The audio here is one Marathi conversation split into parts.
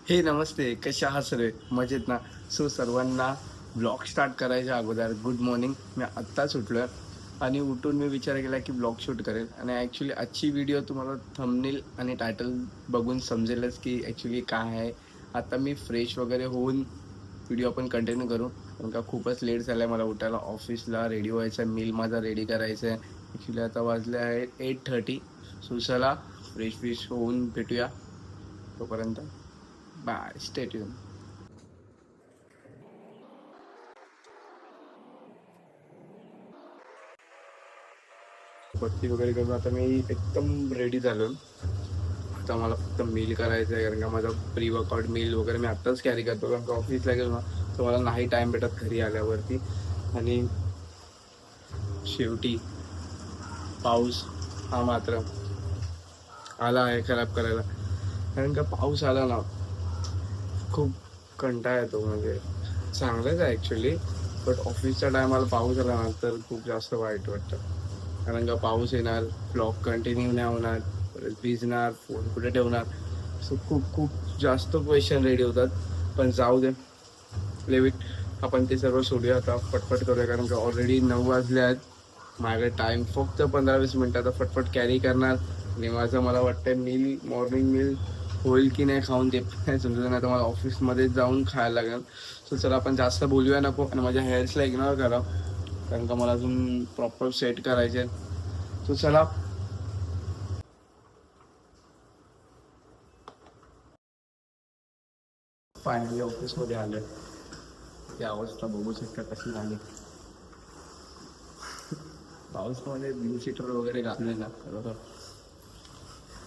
हे नमस्ते, कशा आहात सगळे? मजेत ना? सो सर्वांना ब्लॉग स्टार्ट करायच्या अगोदर गुड मॉर्निंग. मी आत्ताच उठलोय आणि उठून मी विचार केला की ब्लॉग शूट करेल आणि ॲक्च्युली आजची व्हिडिओ तुम्हाला थंबनेल आणि टायटल बघून समजेलच की ॲक्च्युली काय आहे. आता मी फ्रेश वगैरे होऊन व्हिडिओ आपण कंटिन्यू करू. कारण का खूपच लेट झालं आहे मला उठायला. ऑफिसला रेडी व्हायचं आहे, मील माझा रेडी करायचा आहे. ॲक्च्युली आता वाजले आहेत 8:30. सो चला फ्रेश होऊन भेटूया. तोपर्यंत बाय, स्टे ट्यून. पत्ती वगैरे करून आता मी एकदम रेडी झालो. आता मला फक्त मील करायचं आहे कारण का माझा प्री वर्कआउट मील वगैरे मी आत्ताच कॅरी करतो कारण का ऑफिसला गेलो ना तर मला नाही टाईम भेटत घरी आल्यावरती. आणि शेवटी पाऊस हा मात्र आला आहे खराब करायला. कारण का पाऊस आला ना खूप कंटाळा येतो. म्हणजे चांगलंच आहे ॲक्च्युली, बट ऑफिसच्या टायमाला पाऊस आला ना तर खूप जास्त वाईट वाटतं. कारण का पाऊस येणार, ब्लॉग कंटिन्यू नाही होणार, परत भिजणार, फोन कुठे ठेवणार. सो खूप खूप जास्त क्वेश्चन रेडी होतात. पण जाऊ दे, लेविट, आपण ते सर्व सोडूया आता, पटपट करूया कारण का ऑलरेडी 9 वाजले आहेत. माझ्याकडे टाईम फक्त 15-20 मिनटं. आता फटफट कॅरी करणार आणि माझं मला वाटतं मील, मॉर्निंग मील होईल की नाही खाऊन ते पण नाही समजलं. नाही तर मला ऑफिसमध्ये जाऊन खायला लागेल. सो चला आपण जास्त बोलूया नको आणि माझ्या हेअर्सला इग्नोर करा कारण का मला अजून प्रॉपर सेट करायचे. सो चला. फायनली ऑफिसमध्ये आले. ती अवस्था बघू शकता कशी झाली. पाऊसमध्ये ब्लू सीटर वगैरे घातले ना बरोबर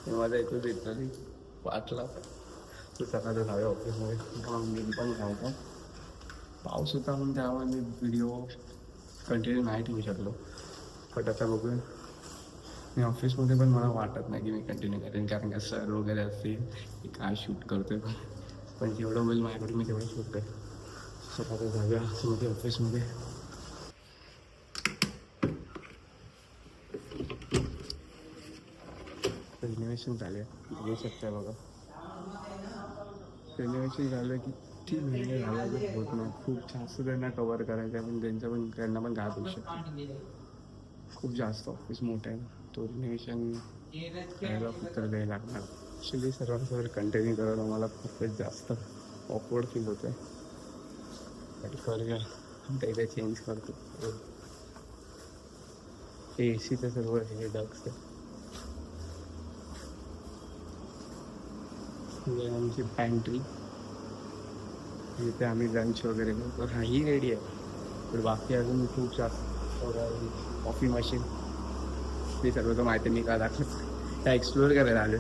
माझा येतोच येत नाही वाटला. तो सकाळचं जाऊया ऑफिसमध्ये मी पण घ्यायचा. पाऊस होता म्हणून त्यामुळे मी व्हिडिओ कंटिन्यू नाही ठेवू शकलो. बट आता बघूया. मी ऑफिसमध्ये पण मला वाटत नाही की मी कंटिन्यू करेन कारण का सर वगैरे असतील की काय शूट करतोय. पण जेवढं होईल माझ्याकडे मी तेवढं शूट करेन. सकाळचं जाऊया मध्ये ऑफिसमध्ये. रिनोव्हेशन झाले बघू शकता बघा. रिनोव्हेशन झालं की किती महिने झाला होत नाही. खूप जास्त त्यांना कवर करायचं आहे पण त्यांना पण घात होऊ शकते. खूप जास्त ऑफिस मोठं आहे ना, तो रिनोव्हेशन करायला खूप तर वेळ लागणार. ॲक्च्युली सर्वांसोबत कंटिन्यू करायला मला खूपच जास्त ऑकवर्ड फील होतं आहे. बट करूया, आता एकदा चेंज करतो. हे ए सीचं सर्व हे डक्स आहे. ही आमची पॅन्ट्री, जिथे आम्ही लंच वगैरे करतो. हा ही रेडी आहे. पण बाकी अजून खूप जास्त कॉफी मशीन ते सर्व तर माहिती मी का दाखवत त्या एक्सप्लोअर करायला आलो.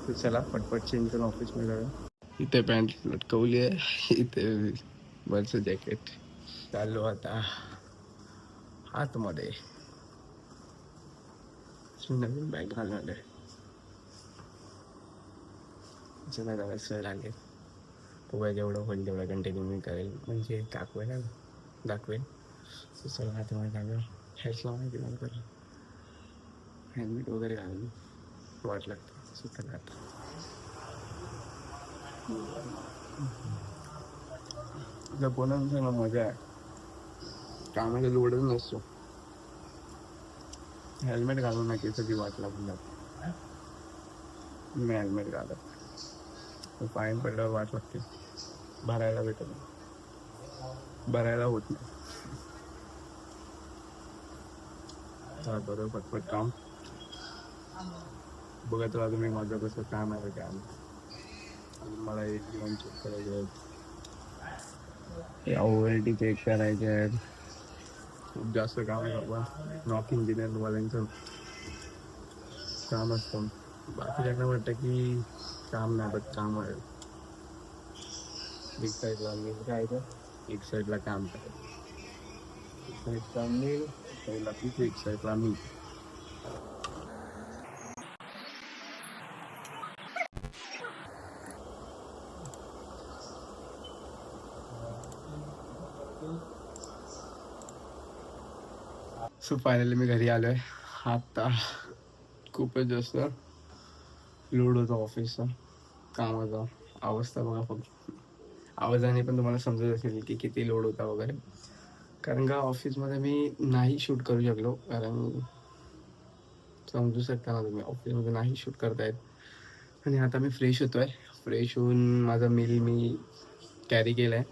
तर चला पटपट चेंज करून ऑफिसमध्ये जाऊया. इथे पॅन्ट लटकवली आहे, इथे वरचं जॅकेट. चाललो आता आतमध्ये. नवीन बॅग घालणार आहे. चला जरा सर आले. बघूया जेवढं होईल तेवढं कंटिन्यू मी करेल म्हणजे दाखवेल. चला आतमध्ये जाऊया. हेअर्सला माहिती नंतर हेल्मेट वगैरे घालून वाट लागते सुद्धा आता. कोणाला मजा आहे, कामाला लोडच नसतो. हेल्मेट घालून ना केसाची वाट लागून जाते. मी हेल्मेट घालत फाईन पडल्यावर वाट लागते. भरायला भेटत नाही, भरायला होत नाही. बरोबर पटपट काम बघत राहा तुम्ही. माझं कसं काम आहे काम. मला एक घेऊन चेक करायचे आहेत, OLT चेक करायचे आहेत. खूप जास्त काम आहे बाबा. नॉक इंजिनियरवाल्यांचं काम असतं. बाकी त्यांना वाटतं की काम नाही बट काम आहे. एक साईडला मी राहायचं, एक साईडला काम करायचं. एक साईडला मी, एक साईडला तिथे, एक साईडला मी. सो फायनली मी घरी आलो आहे. आता खूपच जास्त लोड होता ऑफिसचा. कामाचा अवस्था बघा फक्त. आवाजाने पण तुम्हाला समजत असेल की किती लोड होता वगैरे. कारण का ऑफिसमध्ये मी नाही शूट करू शकलो, कारण समजू शकता ना तुम्ही, ऑफिसमध्ये नाही शूट करता येत. आणि आता मी फ्रेश होतोय. फ्रेश होऊन माझा मील मी कॅरी केलाय,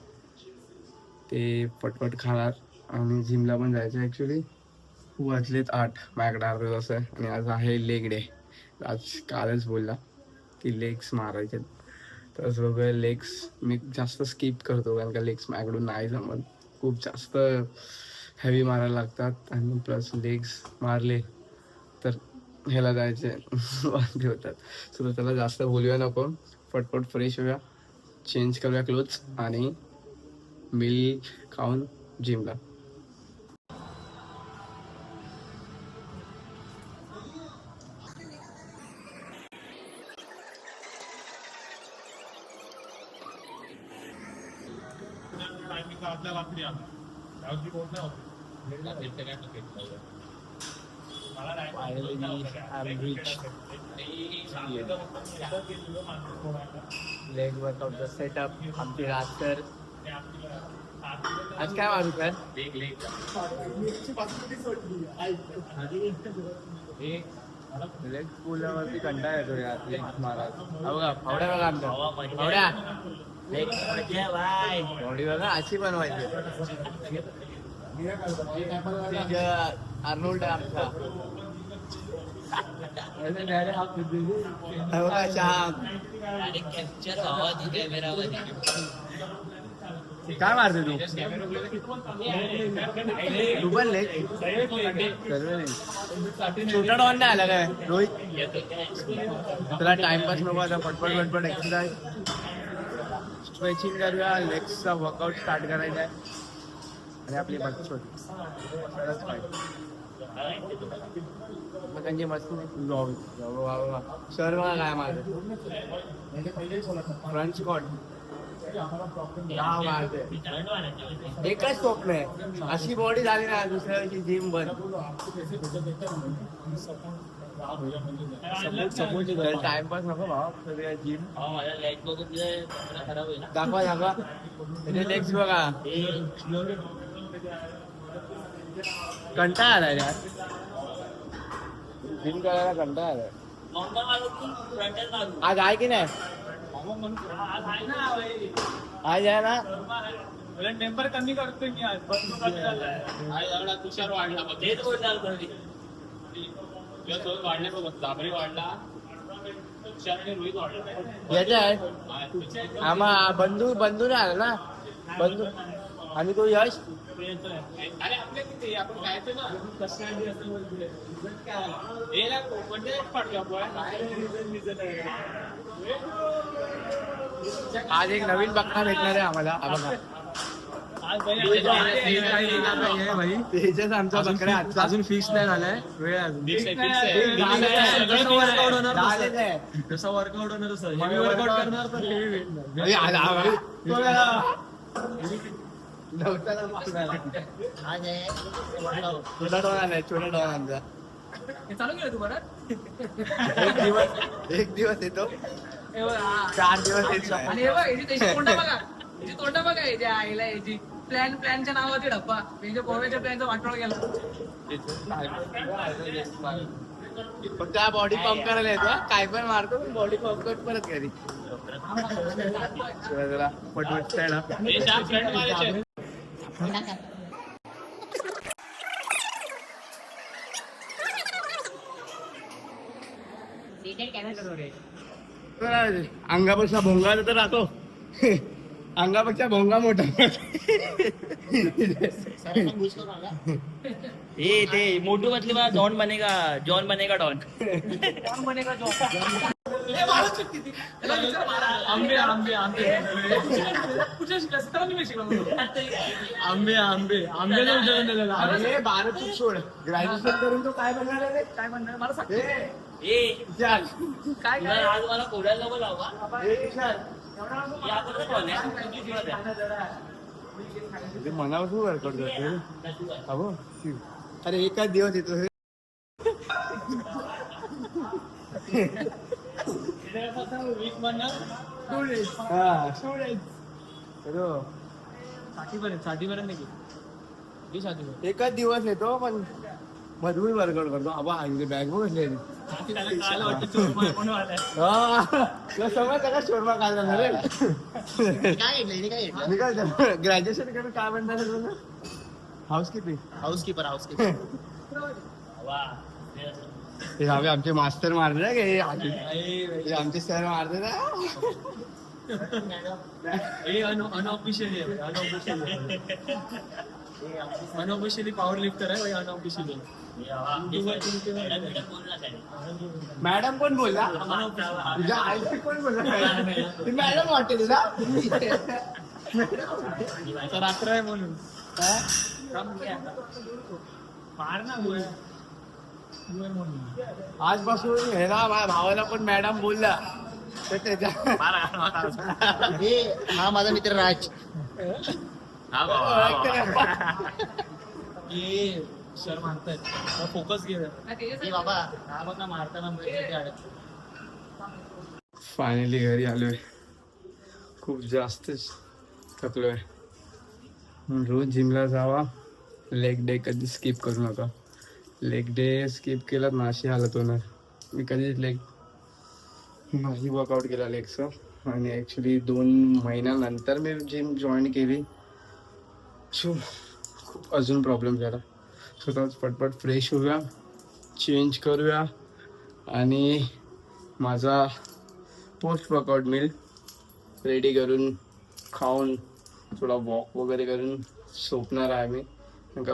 ते पटपट खाणार आणि जिमला पण जायचं. ॲक्च्युली वाजलेत 8, माझ्याकडे अर्धा तास आहे आणि आज आहे लेग डे. आज कालच बोलला की लेग्स मारायचे, तर बघूया. लेग्स मी जास्त स्किप करतो कारण का लेग्स माझ्याकडून नाही जमत. खूप जास्त हेवी मारायला लागतात आणि प्लस लेग्स मारले तर ह्याला जायचे वांदे होतात. सो त्याला जास्त बोलूया नको, पटपट फ्रेश होऊया, चेंज करूया क्लोथ्स आणि मिल खाऊन जिमला. लेग वर्कआउट सेटअप आमची रात. तर आज काय मारू सर? लेग पुलावरती कंटाळा येतो यार लेग मारायचा. बघा फावड्या बघा आमच्या फावड्या, बॉडी बघा अशी बनवायची. अर्नोल्ड आहे आमचा. काय मारते तू? तू पण लेग? छोटा डॉन नाही आला काय रोहित? तुला टाइमपास नको आता, पटपट पटपट एक्सरसाइज स्ट्रेचिंग करूया. लेग्सचा वर्कआउट स्टार्ट करायचा आहे आणि आपली बच्चो मग त्यांची मस्त सर बघा काय मारते. फ्रंट स्क्वॉट मारते. एकच स्वप्न आहे, अशी बॉडी झाली ना दुसऱ्या दिवशी जिम बंद. टाइमपास नको भावा, सगळ्या जिम दाखवा दाखवा. लेग्स बघा. कंटाळा आलाय यार जिम करायला, कंटाळा आलाय. आज आहे की नाही? आज आहे ना. मेंबर कमी करतोय मी आज. तुषार वाढला आम्हा बंधू बंधू नाही आला ना, बंधू आणि तो यश. अरे आपल्या किती आपण खायचं ना. आज एक नवीन बघणार भेटणार आहे आम्हाला. आमचा बकरा अजून फिक्स नाही झालाय. वेळ जसा वर्कआउट होणार तसं वर्कआउट करणार तर छोटा डॉन आलाय. छोटा डॉन आमचा चालू केलं तुम्हाला. एक दिवस येतो, 4 दिवस येतो. आणि तोंड बघा याच्या आईला, याची प्लॅनच्या नावाची डब्बा म्हणजे गोव्याच्या प्लॅनचा वाटोळ गेला. फक्त बॉडी पंप करायला येतो, काय पण मारतो बॉडी पंप करत परत घरी. पटपट अंगापेक्षा भोंगा तर राहतो, अंगापेक्षा भोंगा मोठा. ए ते मोटू मतली मला जॉन बनेगा डॉन. डॉन बनेगा जॉन. आंबे आंबे आंबे आंबे आंबे आंबे 12 सोड. ग्रॅज्युएशन करून तो काय बनणार आहे? काय म्हणणार मला सांग. काय आज मला कोडायला नको लावा. मनापासून वर्कआउट करतो. अरे एकाच दिवस येतो. हा. एकच दिवस येतो पण मधून वर्कआउट करतो. आबा आणली बॅग बघले समज का शोरमा काढला ना रे. मी काय ग्रॅज्युएशन करून काय म्हणतात हाऊसकीपिंग. हाऊसकीपर हे आमचे मास्टर मारले ना हे आमचे सर मारले ना. अनऑफिशियली पॉवर लिफ्टर आहे अनऑफिशियली. मॅडम कोण बोलला तुझ्या आईला कोण बोलला. ती मॅडम वाटते तुला. रात्र आहे म्हणून मार ना आजपासून हे ना माझ्या भावाला पण मॅडम बोलला तर त्याच्या हा माझा मित्र राज. सर मारतायत फोकस घे बाबा. हा बघ ना मारताना फायनली घरी आलोय. खूप जास्तच थकलोय. रोज जिमला जावा. लेग डे कधी स्किप करू नका. लेग डे स्किप केला ना अशी हालत होणार. मी कधीच लेग नाही वर्कआउट केला लेगचं. आणि ॲक्च्युली 2 महिन्यानंतर मी जिम जॉईन केली. सो खूप अजून प्रॉब्लेम झाला. स्वतःच पटपट फ्रेश होऊया, चेंज करूया आणि माझा पोस्ट वर्कआउट मील रेडी करून खाऊन थोडा वॉक वगैरे करून झोपणार आहे मी. कारण का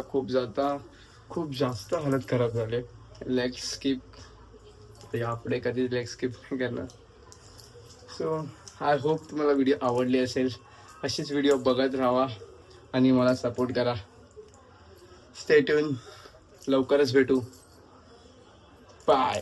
खूप जास्त हालत खराब झाले. लेग स्किप यापुढे कधी लेग स्किप नाही करणार. सो आय होप तुम्हाला व्हिडिओ आवडली असेल. अशीच व्हिडिओ बघत राहा आणि मला सपोर्ट करा. Stay tune. लवकरच भेटू. बाय.